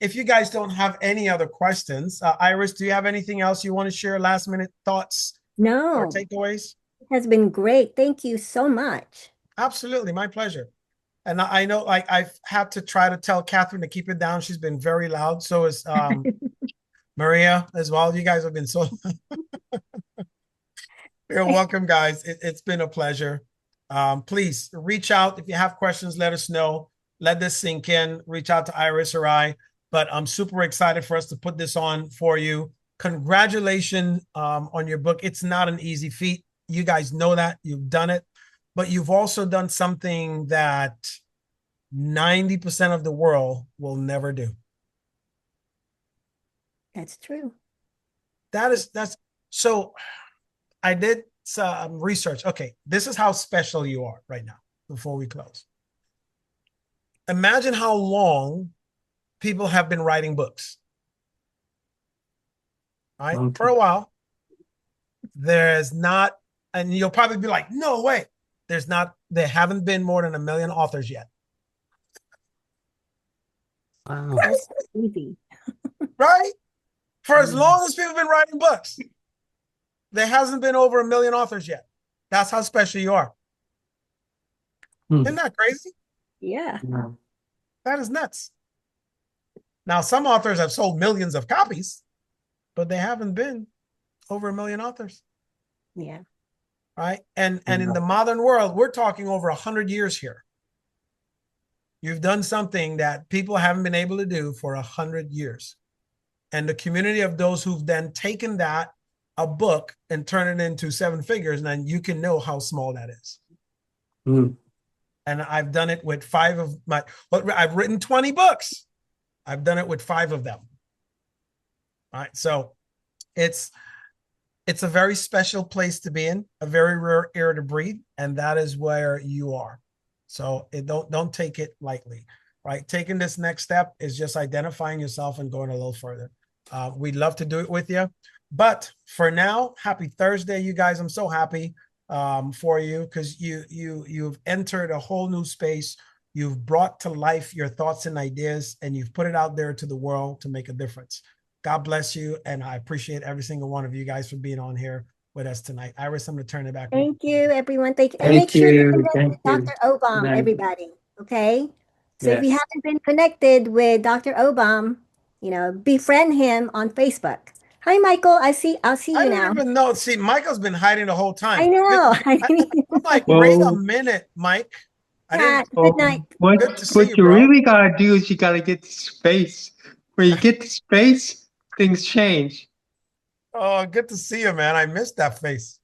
if you guys don't have any other questions, Iris, do you have anything else you want to share, last minute thoughts or No, takeaways? it has been great. Thank you so much. Absolutely, my pleasure. And I know, like, I've had to try to tell Catherine to keep it down. She's been very loud. So is Maria as well. You guys have been so. You're welcome, guys. It's been a pleasure. Please reach out if you have questions. Let us know. Let this sink in. Reach out to Iris or I. But I'm super excited for us to put this on for you. Congratulations on your book. It's not an easy feat. You guys know that. You've done it. But you've also done something that 90% of the world will never do. That's true. That's so I did some research. Okay, this is how special you are right now before we close. Imagine how long people have been writing books. All right, for a while. There's not, and you'll probably be like, no way. There haven't been more than 1 million authors yet. Wow. That's easy. Right? For as long as people have been writing books, there hasn't been over 1 million authors yet. That's how special you are. Isn't that crazy? Yeah. That is nuts. Now, some authors have sold millions of copies, but they haven't been over 1 million authors. Yeah. right? And in the modern world, we're talking over 100 years here. You've done something that people haven't been able to do for 100 years. And the community of those who've then taken that, a book, and turn it into 7 figures, and then you can know how small that is. Mm. And I've done it with 5 of my, but I've written 20 books. I've done it with 5 of them. All right. So it's a very special place to be in, a very rare air to breathe. And that is where you are. So don't take it lightly, right? Taking this next step is just identifying yourself and going a little further. We'd love to do it with you. But for now, happy Thursday, you guys. I'm so happy for you because you've entered a whole new space. You've brought to life your thoughts and ideas, and you've put it out there to the world to make a difference. God bless you, and I appreciate every single one of you guys for being on here with us tonight. Iris, I'm going to turn it back over. Thank you, everyone. Thank you. And Thank make sure to you. connect Thank with you. Dr. Obom, Good night. everybody. Okay? So if you Yes. haven't been connected with Dr. Obom, befriend him on Facebook. Hi, Michael. I'll see I you now. didn't even know. See, Michael's been hiding the whole time. I know. I'm like, Well- wait a minute, Mike. I Yeah, didn't. good night. Good to see you, What you bro. really gotta do is you gotta get to space. When you get to space, things change. Oh, good to see you, man. I missed that face.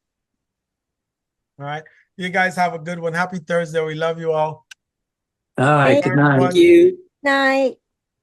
All right. You guys have a good one. Happy Thursday. We love you all. All right. Thank Good night. Thank you. Night.